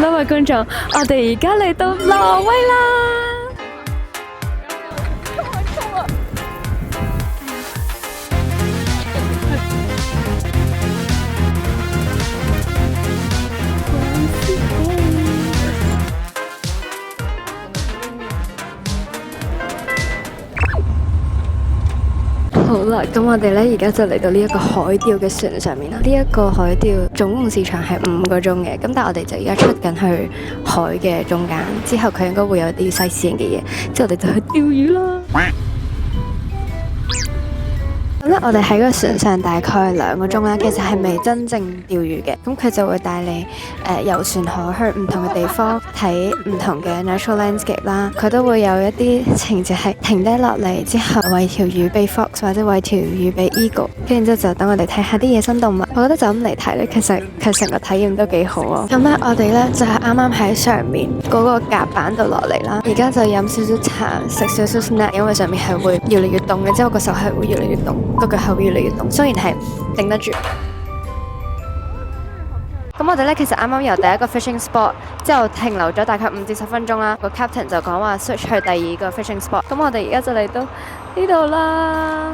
多位觀眾，我哋而家嚟到挪威啦！好啦，咁我哋咧而家就嚟到呢一個海釣嘅船上面啦。呢一個海釣總共時長係5個鐘嘅，咁但係我哋就而家出緊去海嘅中間，之後佢應該會有啲西施型嘅嘢，之後我哋就去釣魚啦。咁咧，我哋喺個船上大概2個鐘啦，其實係未真正釣魚嘅。咁佢就會帶你遊船河去唔同嘅地方睇唔同嘅 natural landscape 啦。佢都會有一啲情節係停低落嚟之後，餵條魚俾 fox 或者餵條魚俾 eagle，跟住之後就等我哋睇下啲野生動物。我覺得就咁嚟睇咧，其實佢成個體驗都幾好啊。咁咧，我哋咧就係啱啱喺上面嗰個甲板度落嚟啦。而家就飲少少茶，食少少 snack，因為上面係會越嚟越凍嘅，之後個手係會越嚟越凍。個腳係會越嚟越凍，雖然係頂得住。咁我哋咧其實啱啱由第一個 fishing spot 之後停留咗大概5至10分鐘啦。個 captain 就講話 switch 去第2個 fishing spot。咁我哋而家就嚟到呢度啦，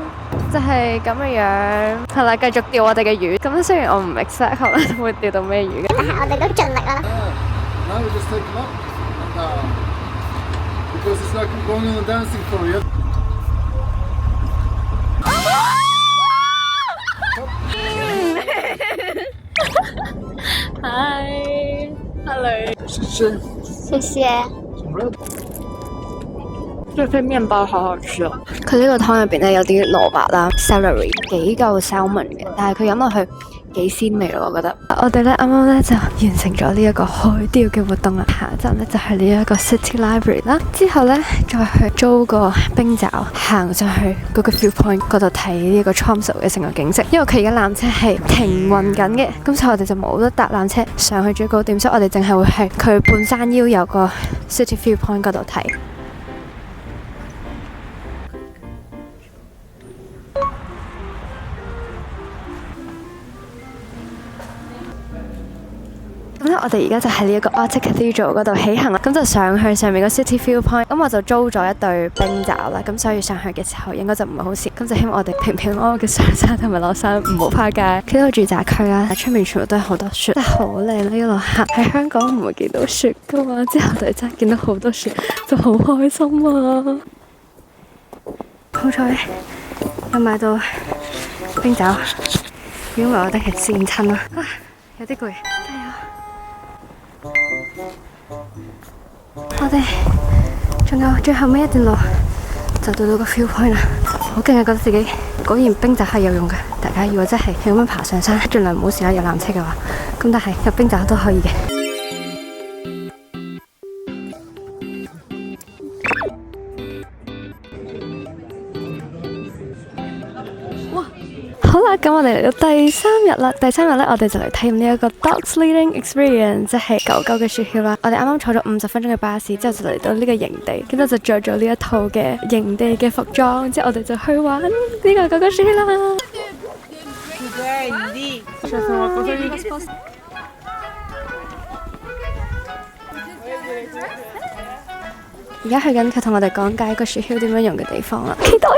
就係咁嘅樣。係啦，繼續釣我哋嘅魚。咁雖然我唔 expect 可能會釣到咩魚嘅，但係我哋都盡力啦。Hi，hello，謝謝。這份麵包好好吃哦。佢呢個湯入邊咧有啲蘿蔔啦 ，celery， 幾嚿 salmon 嘅，但係佢飲落去幾鮮味咯，我覺得。我哋咧啱啱咧就完成咗呢一個海釣嘅活動啦。下一站咧就係呢一個 City Library 啦，之後咧再去租個冰爪，行上去嗰個 view point 嗰度睇呢個 Tromsø 嘅成個景色。因為佢而家纜車係停運緊嘅，咁所以我哋就冇得搭纜車上去最高點，所以我哋淨係會喺佢半山腰有個 City View Point 嗰度睇。我哋而家就喺呢一個 Arctic Cathedral 嗰度起行啦，咁就上去上面個 City View Point，咁我就租咗一對冰爪啦，咁所以上去嘅時候應該就唔係好蝕，咁就希望我哋平平安安嘅上山同埋落山，唔好趴街。呢度住宅區啦，出面全部都係好多雪，真係好靚啦！一路行喺香港唔會見到雪噶嘛，之後我哋真係見到好多雪，就好開心啊！好彩有買到冰爪，因為我哋係跣親啦，有啲攰，加油！我哋仲有最後尾一段路就到個 view point 啦，好勁啊！覺得自己果然冰爪係有用嘅。大家如果真係咁樣爬上山，盡量唔好試下有纜車嘅話，咁但係有冰爪都可以嘅。好啦，咁我哋嚟到第3日啦。第3日咧，我哋就嚟體驗呢一個 dog sledding experience， 即係狗狗嘅雪橇啦。我哋啱啱坐咗50分鐘嘅巴士，之後就嚟到呢個營地，跟住就着咗呢一套嘅營地嘅服裝，之後我哋就去玩呢個狗狗雪橇啦。而家去緊佢同我哋講解個雪橇點樣用嘅地方啦，期待啊！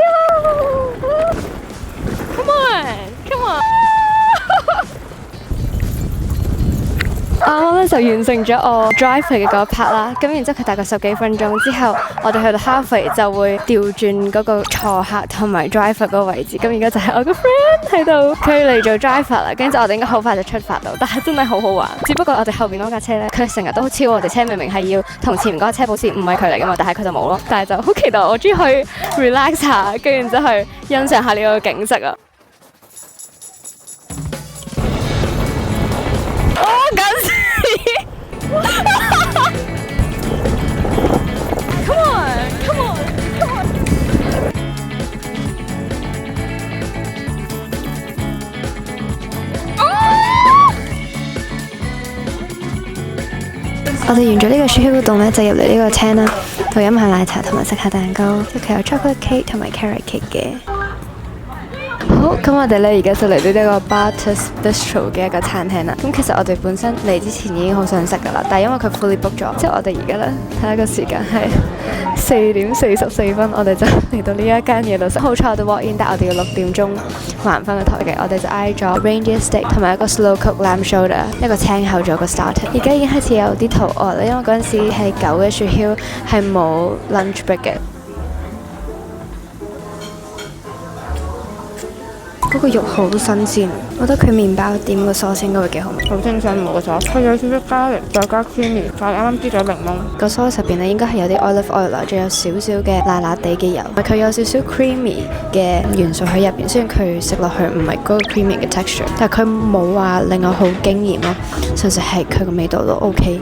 Come on！ 啱啱咧就完成咗我 drive 嘅嗰 part 啦，咁然之後佢大概10幾分鐘之後，我哋去到 halfway 就會調轉嗰個坐客同埋 driver 嗰個位置，咁而家就係我個 friend 喺度，佢嚟做 driver 啦，跟住我哋應該好快就出發到，但係真係好好玩。只不過我哋後邊嗰架車咧，佢成日都超我哋車，明明係要同前面嗰架車保持5米距離噶嘛，但係佢就冇咯。但係就好期待我終於去 relax 下，跟住然之後去欣賞下呢個景色啊！我哋完咗呢個雪橇活動咧，就入嚟呢個廳啦，度飲下奶茶同埋食下蛋糕，即係佢有 chocolate cake 同埋 carrot cake 嘅。好，咁我哋咧而家就嚟到呢個 Bartus Bistro 嘅一個餐廳啦。咁其實我哋本身嚟之前已經好想食噶啦，但係因為佢 fully book 咗，即係我哋而家咧睇下個時間係4:44，我哋就嚟到呢一間嘢度食。好彩我哋 walk in，但係我哋要6點鐘還翻個台嘅。我哋就嗌咗 reindeer steak 同埋一個 slow cook lamb shoulder， 一個青口咗個 starter。而家已經開始有啲肚餓啦，因為嗰陣時係9嘅雪橇係冇 lunch break 嘅。嗰個肉好新鮮，我覺得佢麵包點個sauce應該會幾好味。好清新冇個 sauce，佢有少少咖喱，再加 creamy， 再啱啱擠咗檸檬。個 sauce 入邊咧應該係有啲 olive oil 啦，仲有少少嘅辣辣地嘅油，佢有少少 creamy 嘅元素喺入邊。雖然佢食落去唔係嗰個 creamy 嘅 texture， 但係佢冇話令我好驚豔咯，純粹係佢個味道都 OK。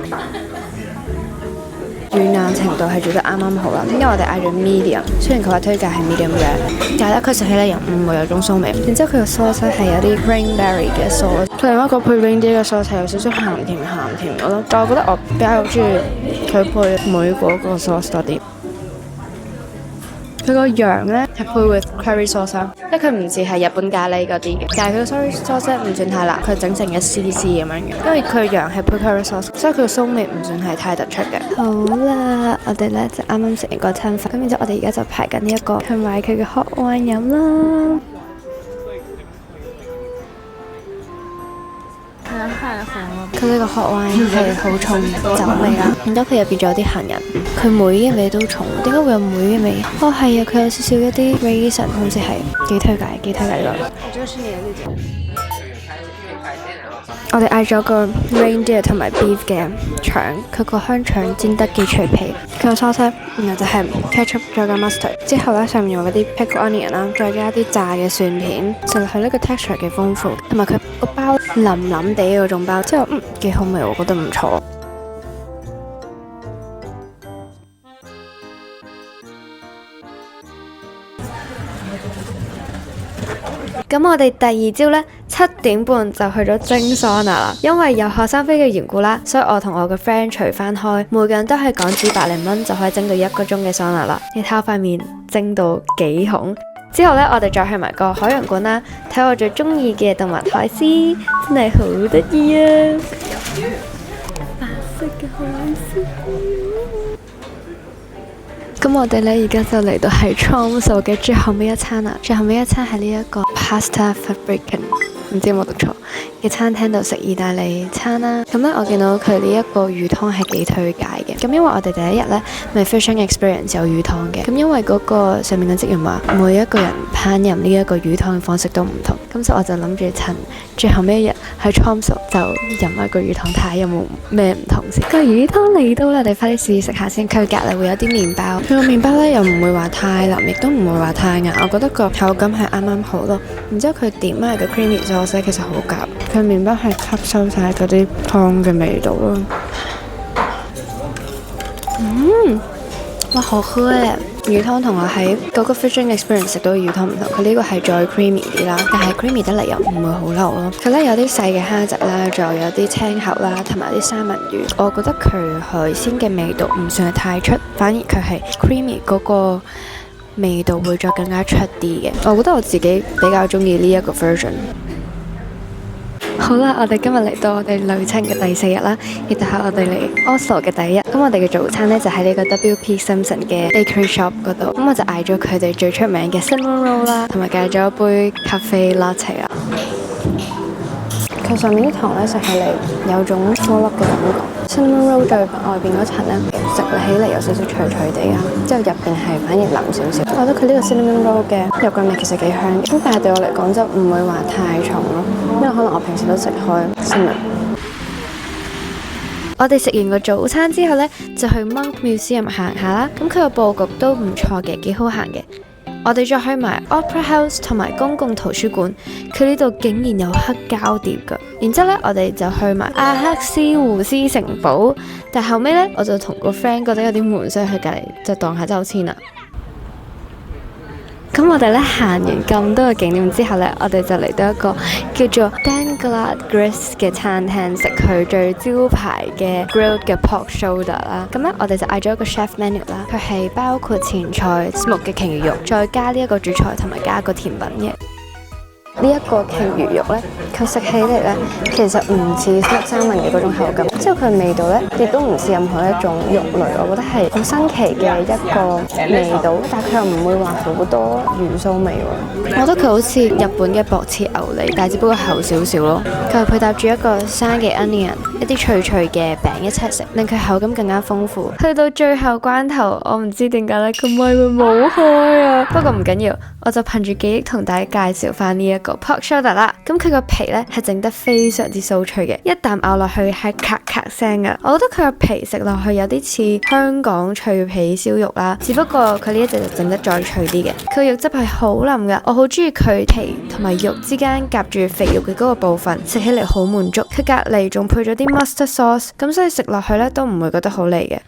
軟硬程度係做得啱啱好啦，因為我哋嗌咗 medium， 雖然佢話推介係 medium rare， 但係咧佢食起嚟又唔會有種鬆味。然之後佢個 sauce 係有啲 cranberry 嘅 sauce， 佢另一個配 reindeer 嘅 sauce 係有少少鹹甜嘅咯，但係我覺得我比較中意佢配梅果嗰個 sauce 多啲。佢個羊咧係配 with curry sauce， 即係佢唔似係日本咖喱嗰啲嘅，但係佢個 curry sauce 唔算太辣，佢整成一絲絲咁樣嘅。因為佢羊係配 curry sauce， 所以佢個鬆味唔算係太突出嘅。好啦，我哋咧就啱啱食完個餐飯，咁然之後我哋而家就排緊呢一個去買佢嘅 hot wine 飲啦。佢呢個 hot wine 係好重酒味啦，然之後佢入邊仲有啲杏仁，佢梅嘅味都重。點解會有梅嘅味？哦係啊，佢有少少一啲 raisin， 好似係幾推介呢個。我哋嗌咗個 reindeer 同埋 beef 嘅腸，佢個香腸煎得幾脆皮，佢個 sauce， 然後就係 ketchup 再加 mustard， 之後咧上面用嗰啲 pickled onion 啦，再加啲炸嘅蒜片，食落去呢個 texture 幾豐富，同埋佢個包腍腍地嗰種包，之後幾好味，我覺得唔錯。咁我哋第二朝呢，7點半就去咗蒸桑拿啦。因為有學生飛嘅緣故啦，所以我同我個 friend 除翻開，每個人都係港紙100零蚊就可以蒸到1個鐘嘅桑拿啦。你睇我塊面蒸到幾紅。之後呢，我哋再去埋個海洋館啦，睇我最中意嘅動物海獅，真係好得意啊！白色嘅海獅。咁我哋咧而家就嚟到係 Tromsø 嘅最後尾一餐啦，最後尾一餐係呢一個 Pasta Fabrikken， 唔知有冇讀錯嘅餐廳度食意大利餐啦。咁咧我見到佢呢一個魚湯係幾推介嘅，咁因為我哋第一日咧咪 fishing experience 有魚湯嘅，咁因為嗰個上面嘅職員話每一個人烹飪呢一個魚湯嘅方式都唔同，咁所以我就諗住趁最後尾一日喺 Tromsø 就飲一個魚湯睇下有冇咩唔同先。個魚湯嚟到啦，你快啲試食下先。佢隔離會有啲麵包，佢個麵包咧又唔會話太腍，亦都唔會話太硬，我覺得個口感係啱啱好咯。然之後佢點埋個 creamy sauce 其實好夾，佢麵包係吸收晒嗰啲湯嘅味道咯。哇，好喝咧！魚湯同我喺嗰個 fishing experience 食到嘅魚湯唔同，佢呢個係再 creamy 啲啦，但係 creamy 得嚟又唔會好流咯。佢咧有啲細嘅蝦仔啦，仲有啲青口啦，同埋啲三文魚。我覺得佢海鮮嘅味道唔算係太出，反而佢係 creamy 嗰個味道會再更加出啲嘅。我覺得我自己比較中意呢一個 version。好啦，我哋今日嚟到我哋旅程嘅第4日啦，亦都係我哋嚟 Oslo 嘅第一日。咁我哋嘅早餐呢，就喺呢個 W.P. Simpson 嘅 bakery shop 嗰度。咁我就嗌咗佢哋最出名嘅 cinnamon roll 啦，同埋嗌咗一杯咖啡 latte 啦。佢上面啲糖呢，食起嚟有種顆粒嘅感覺。cinnamon roll 最外邊嗰層呢，食起嚟有少少脆脆地啊，之後入邊係反而腍少少。我覺得佢呢個 cinnamon roll 嘅肉桂味其實幾香，咁但係對我嚟講就唔會話太重咯，因為可能我平時都食開 cinnamon。我哋食完個早餐之後呢，就去 Munch Museum 行下啦。咁佢個佈局都唔錯嘅，幾好行嘅。我哋再去埋 Opera House 同埋公共圖書館，佢呢度竟然有黑膠碟㗎。然之後呢，我哋就去埋阿克斯胡斯城堡，但後尾呢，我就同個 friend 覺得有啲悶，所以去隔離就當下走先啦。咁我哋咧行完咁多個景點之後呢，我哋就嚟到一個叫做 Danglad Gris 嘅餐廳，食佢最招牌嘅 grilled 嘅 pork shoulder 啦。咁咧我哋就嗌咗一個 chef menu 啦，佢係包括前菜 smoke 嘅鯨魚肉，再加呢一個主菜同埋加一個甜品嘅。呢一個鯨魚肉呢，佢食起嚟呢，其實唔似smoked salmon嘅嗰種口感，之後佢味道呢，亦都唔似任何一種肉類，我覺得係好新奇嘅一個味道，但係佢又唔會話好多元素味喎。我覺得佢好似日本嘅薄切牛脷，但係只不過厚少少咯。佢係配搭住一個生嘅 onion， 一啲脆脆嘅餅一齊食，令佢口感更加豐富。去到最後關頭，我唔知點解呢，個咪會冇開啊！不過唔緊要，我就憑住記憶同大家介紹翻呢一個 pork shoulder 啦。咁佢個皮呢係整得非常之酥脆嘅，一啖咬落去係咔咔聲噶。我覺得佢個皮食落去有啲似香港脆皮燒肉啦，只不過佢呢一隻就整得再脆啲嘅。佢個肉質係好腍噶，我好中意佢皮同埋肉之間夾住肥肉嘅嗰個部分，食起嚟好滿足。佢隔籬仲配咗啲 mustard sauce，咁所以食落去呢都唔會覺得好膩嘅。